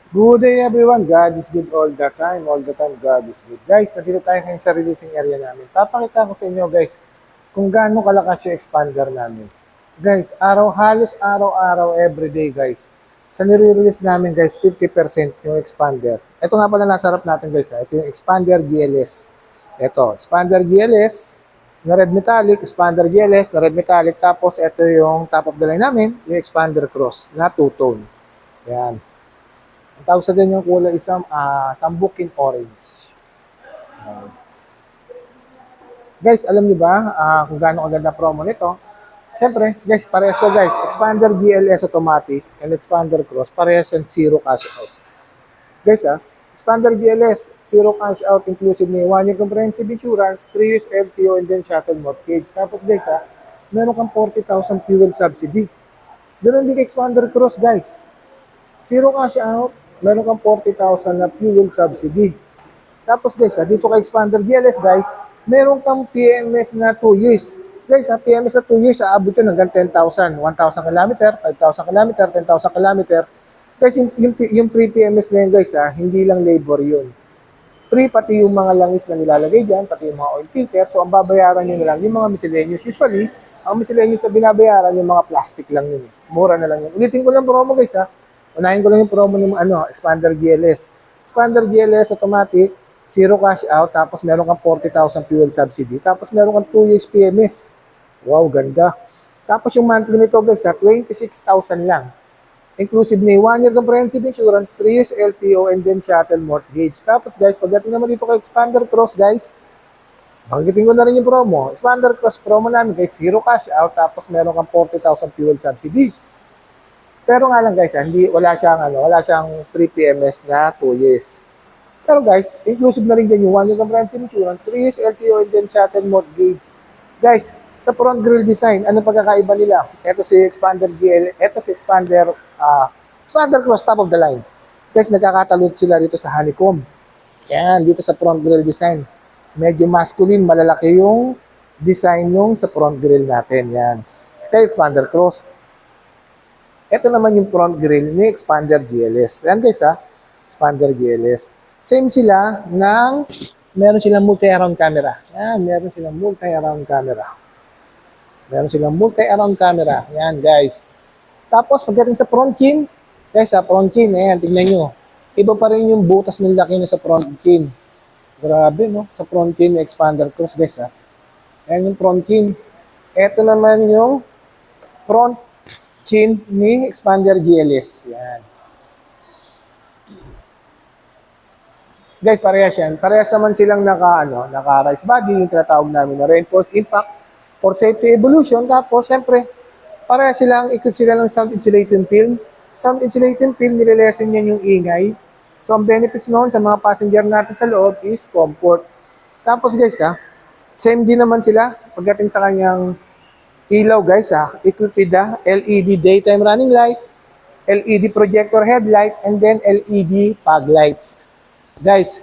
Good day everyone, God is good all the time God is good. Guys, nandito tayo ngayon sa releasing area namin. Papakita ko sa inyo guys kung gaano kalakas yung expander namin. Guys, halos araw-araw everyday guys. Sa nire-release namin guys, 50% yung expander. Ito nga pala nasa harap natin guys, ha? Ito yung expander GLS. Ito, expander GLS na red metallic, expander GLS na red metallic. Tapos ito yung top of the line namin, yung expander cross na two-tone. Yan. Ang tawag sa ganyang kulay isang sambukin orange. Guys, alam niyo ba kung gaano kaganda promo nito? Siyempre, guys, parehas to guys. Expander GLS automatic and expander cross, parehas yan zero cash out. Guys, expander GLS, zero cash out inclusive ni 1 year comprehensive insurance, 3 years LTO and then shuttle mortgage. Tapos guys, meron kang 40,000 fuel subsidy. Ganun din expander cross guys. Zero cash out, meron kang 40,000 na fuel subsidy. Tapos guys, dito kay Expander GLS guys, meron kang PMS na 2 years. Guys, PMS na 2 years, aabot yun hanggang 10,000. 1,000 kilometer, 5,000 kilometer, 10,000 kilometer. Guys, yung pre-PMS na yun guys, hindi lang labor yun. Free pati yung mga langis na nilalagay dyan, pati yung mga oil filter. So, ang babayaran nyo na lang yung mga miscellaneous. Usually, ang miscellaneous na binabayaran yung mga plastic lang yun. Mura na lang yun. Ulitin ko lang promo guys ha. Unahin ko lang yung promo ng Expander GLS. Expander GLS automatic, zero cash out, tapos meron kang 40,000 fuel subsidy, tapos meron kang 2 years PMS. Wow, ganda. Tapos yung monthly nito guys 26,000 lang. Inclusive ni 1 year comprehensive insurance, 3 years LTO, and then shuttle mortgage. Tapos guys, pagdating naman dito kay Expander Cross guys, banggitin ko na rin yung promo. Expander Cross promo namin guys, zero cash out, tapos meron kang 40,000 fuel subsidy. Pero nga lang guys, wala siyang 3 PMS na 2 years. Pero guys, inclusive na rin dyan yung 1 year comprehensive insurance, 3 years LTO, and then shuttle mortgage. Guys, sa front grille design, ano pagkakaiba nila? Ito si Expander GL, ito si Expander Cross top of the line. Guys, nagkakatalot sila dito sa honeycomb. Yan, dito sa front grille design. Medyo masculine, malalaki yung design yung sa front grille natin. Yan. Ito Expander Cross. Ito naman yung front grille ni Expander GLS. Yan guys Expander GLS. Same sila meron silang multi-around camera. Yan, meron silang multi-around camera. Meron silang multi-around camera. Yan, guys. Tapos, pagdating sa front chin, guys, sa front chin, ayan, tignan nyo. Iba pa rin yung butas ng laki na sa front chin. Grabe, no? Sa front chin, expander cross, guys, Ayan yung front chin. Ito naman yung front chin ni expander GLS. Yan. Guys, parehas yan. Parehas naman silang naka-rise body, yung tinatawag namin na reinforced impact for safety evolution. Tapos, siyempre, parehas silang, equip sila ng sound insulating film. Sound insulating film, nililesen yan yung ingay. So, ang benefits noon sa mga passenger natin sa loob is comfort. Tapos, guys, same din naman sila pagdating sa kanyang ilaw, guys, equipped with the LED daytime running light, LED projector headlight, and then LED fog lights. Guys,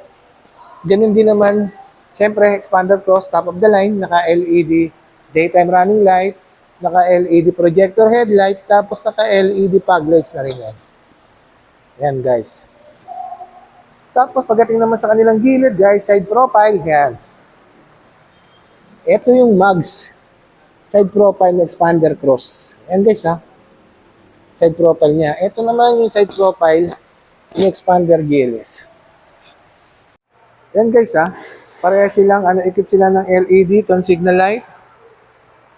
ganun din naman, syempre, Expander Cross, top of the line, naka-LED daytime running light, naka-LED projector headlight, tapos naka-LED fog lights na rin yan. Yan, guys. Tapos, pagdating naman sa kanilang gilid, guys, side profile, yan. Ito yung mugs. Side profile ng Expander Cross. Yan, guys, side profile niya. Ito naman yung side profile ng Expander GLS. Yan, guys, pareha silang, equip sila ng LED, turn signal light.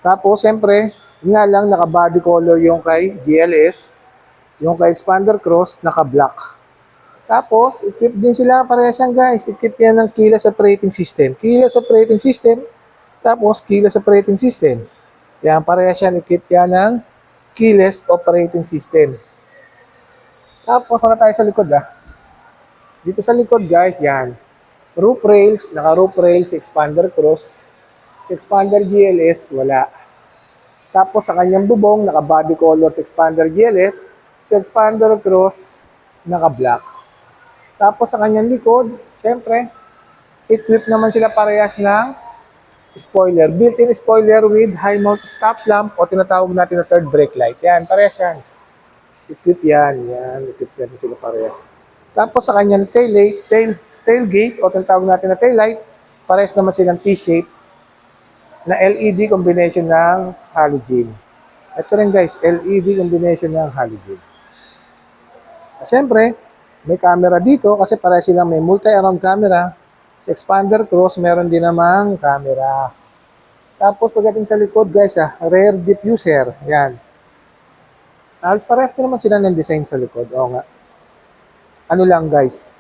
Tapos, siyempre, nga lang, naka-body color yung kay GLS. Yung kay Expander Cross, naka-black. Tapos, equip din sila, parehas yan guys. Equip yan ng keyless operating system. Keyless operating system. Tapos, keyless operating system. Yan, parehas yan. Equip yan ng keyless operating system. Tapos, wala tayo sa likod Dito sa likod guys, yan. Roof rails, naka-roof rails, Expander Cross. Si Expander GLS, wala. Tapos sa kanyang bubong, naka-body color si Expander GLS. Si Expander Cross, naka-black. Tapos sa kanyang likod, syempre, equipped naman sila parehas ng spoiler. Built-in spoiler with high mount stop lamp o tinatawag natin na third brake light. Yan, parehas yan. Equipped yan. Yan, equipped yan sila parehas. Tapos sa kanyang tailgate o tinatawag natin na taillight, pares naman silang T-shape na LED combination ng halogen. Ito rin guys, LED combination ng halogen. Siyempre, may camera dito kasi para silang may multi-arm camera. Sa expander cross, meron din namang camera. Tapos pagdating sa likod guys, rear diffuser. Yan. Halos parehas naman sila ng design sa likod. Oo nga. Ano lang guys,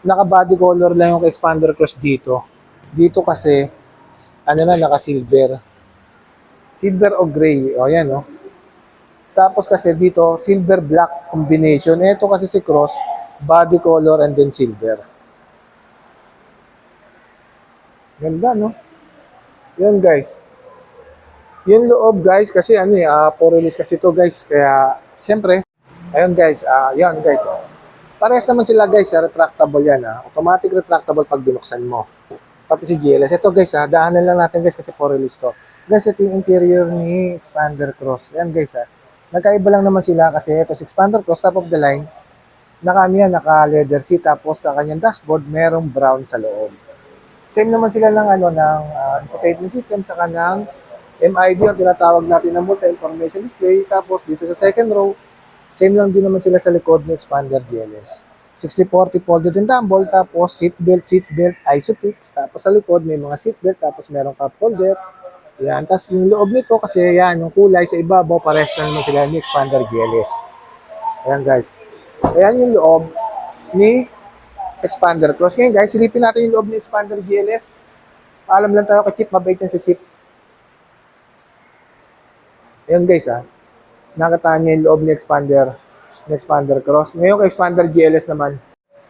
naka-body color lang yung expander cross dito. Dito kasi, ano na, naka-silver. Silver o gray. O yan, no? Tapos kasi dito, silver-black combination. Ito kasi si cross, body color and then silver. Ganda, no? Yun, guys. Yung loob, guys, kasi ano for release kasi to guys. Kaya, syempre, ayun, guys. Yan, guys. Parehas naman sila, guys. Retractable yan, automatic retractable pag binuksan mo. Pati si GLS. Ito, guys, daanan lang natin, guys, kasi for release to. Guys, ito yung interior ni Expander Cross. Yan, guys, Nagkaiba lang naman sila kasi ito si Expander Cross, top of the line. Naka leather seat, tapos sa kanyang dashboard, merong brown sa loob. Same naman sila ng infotainment system sa kanang MID, ang tinatawag natin na multi-information display. Tapos dito sa second row, same lang din naman sila sa likod ng Expander GLS. 60-40 folded and tumble, tapos seatbelt, ISOFIX, tapos sa likod may mga seatbelt, tapos merong cup holder. Yan, tapos yung loob nito kasi yan, yung kulay sa ibabaw, pares na naman sila ni Expander GLS. Ayan guys. Ayan yung loob ni Expander Cross. Ngayon guys, silipin natin yung loob ni Expander GLS. Paalam lang tayo kay Chip, mabait yan si Chip. Ayan guys nakita niya yung loob ni Expander Cross. Ngayon kay Expander GLS naman.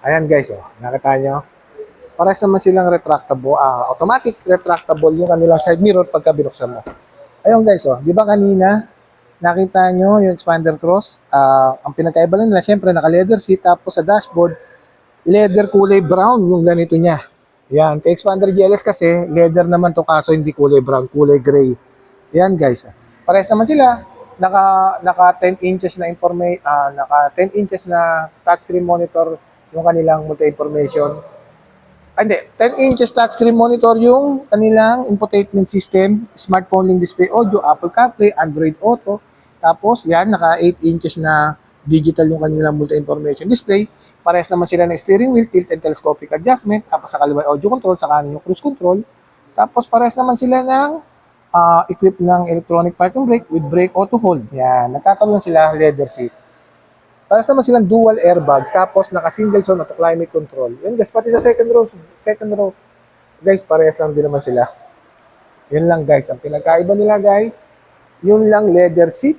Ayan guys, nakita niyo. Pares naman silang retractable, automatic retractable yung kanilang side mirror pagka binuksan mo. Ayun guys, di ba kanina nakita nyo yung Expander Cross? Ang pinagkaiba lang nila, syempre naka-leather seat, tapos sa dashboard, leather kulay brown yung ganito niya. Yan, kay Expander GLS kasi, leather naman to kaso hindi kulay brown, kulay gray. Yan guys, pares naman sila. Naka 10 inches na naka 10 inches na touchscreen monitor yung kanilang multi-information. Hindi, 10 inches touchscreen monitor yung kanilang infotainment system, smartphone link display audio, Apple CarPlay, Android Auto. Tapos, yan, naka 8 inches na digital yung kanilang multi-information display. Parehas naman sila ng steering wheel, tilt and telescopic adjustment. Tapos, sa kaliwa audio control, sa kanan yung cruise control. Tapos, parehas naman sila ng equipped ng electronic parking brake with brake auto hold. Yan, nagkataon sila leather seat. Parehas naman silang dual airbags, tapos naka-single zone auto climate control. Yan guys, pati sa second row, guys, parehas lang din naman sila. Yun lang guys, ang pinagkaiba nila guys, yun lang leather seat.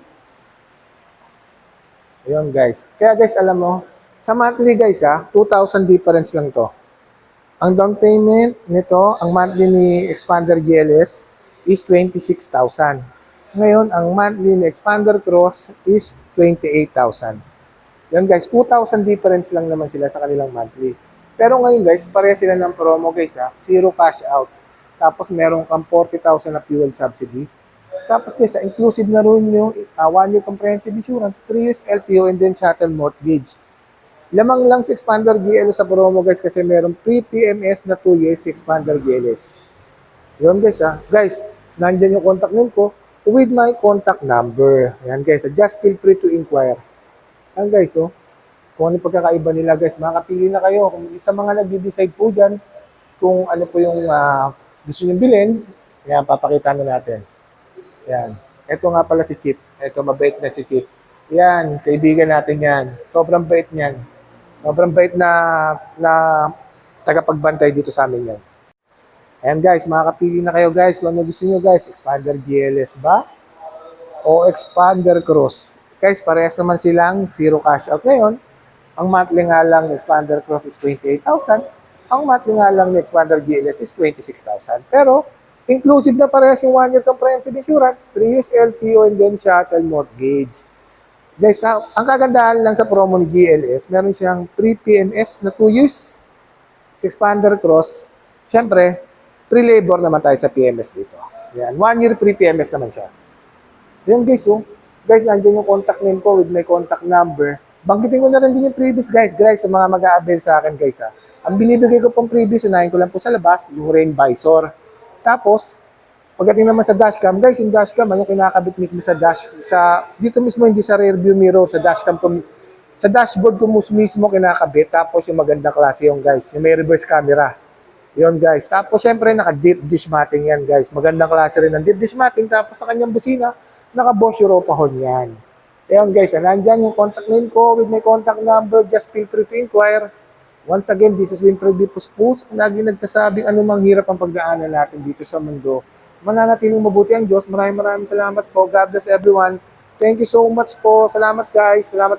Yun guys. Kaya guys, alam mo, sa monthly guys 2,000 difference lang to. Ang down payment nito, ang monthly ni Expander GLS is 26,000. Ngayon, ang monthly ni Expander Cross is 28,000. Yan guys, 2,000 difference lang naman sila sa kanilang monthly. Pero ngayon guys, pareha sila ng promo guys zero cash out. Tapos meron kang 40,000 na fuel subsidy. Tapos guys, inclusive na rin yung 1-year comprehensive insurance, 3 years LTO, and then shuttle mortgage. Lamang lang si Expander GLS sa promo guys kasi meron pre-PMS na 2 years si Expander GLS. Yun guys Guys, nandyan yung contact name ko with my contact number. Yan guys, just feel free to inquire. Yan guys, kung ano pagkakaiba nila guys, makakapili na kayo. Kung sa mga nag-decide po dyan, kung ano po yung gusto nyo bilhin, yan, papakita na natin. Yan. Ito nga pala si Chip. Ito, mabait na si Chip. Yan, kaibigan natin yan. Sobrang bait niyan. Sobrang bait na tagapagbantay dito sa amin yan. Ayan guys, makakapili na kayo guys. Kung ano gusto nyo guys, Expander GLS ba? O Expander Cross? Guys, parehas naman silang zero cash out ngayon. Ang monthly nga lang ni Expander Cross is 28,000. Ang monthly nga lang ni Expander GLS is 26,000. Pero, inclusive na parehas yung 1-year comprehensive insurance, 3 years LTO, and then shuttle mortgage. Guys, ang kagandahan lang sa promo ni GLS, meron siyang pre-PMS na 2 years. Si Expander Cross, siyempre, pre-labor naman tayo sa PMS dito. Yan, 1 year pre-PMS naman siya. Yan guys, Guys, nandiyan yung contact name ko with my contact number. Banggitin ko na rin din yung previous guys, sa mga mag-a-avail sa akin guys ha. Ang binibigay ko pong previous, unahin ko lang po sa labas, yung rain visor. Tapos, pagdating naman sa dashcam, guys, yung dashcam, yung kinakabit mismo sa dito mismo, hindi sa rear view mirror, sa dashcam ko, sa dashboard ko mismo kinakabit. Tapos yung magandang klase yung guys, yung may reverse camera. Yun guys. Tapos syempre naka-deep dish matting yan guys. Magandang klase rin ng deep dish matting. Tapos sa kanyang busina, naka-Bosch Europahon yan. Ayun guys, nandyan yung contact name ko with my contact number. Just feel free to inquire. Once again, this is Winfred D. Puspus. Lagi nagsasabing anumang hirap ang pagdaanan natin dito sa mundo. Mananatiling mabuti ang Diyos. Maraming salamat po. God bless everyone. Thank you so much po. Salamat guys. Salamat.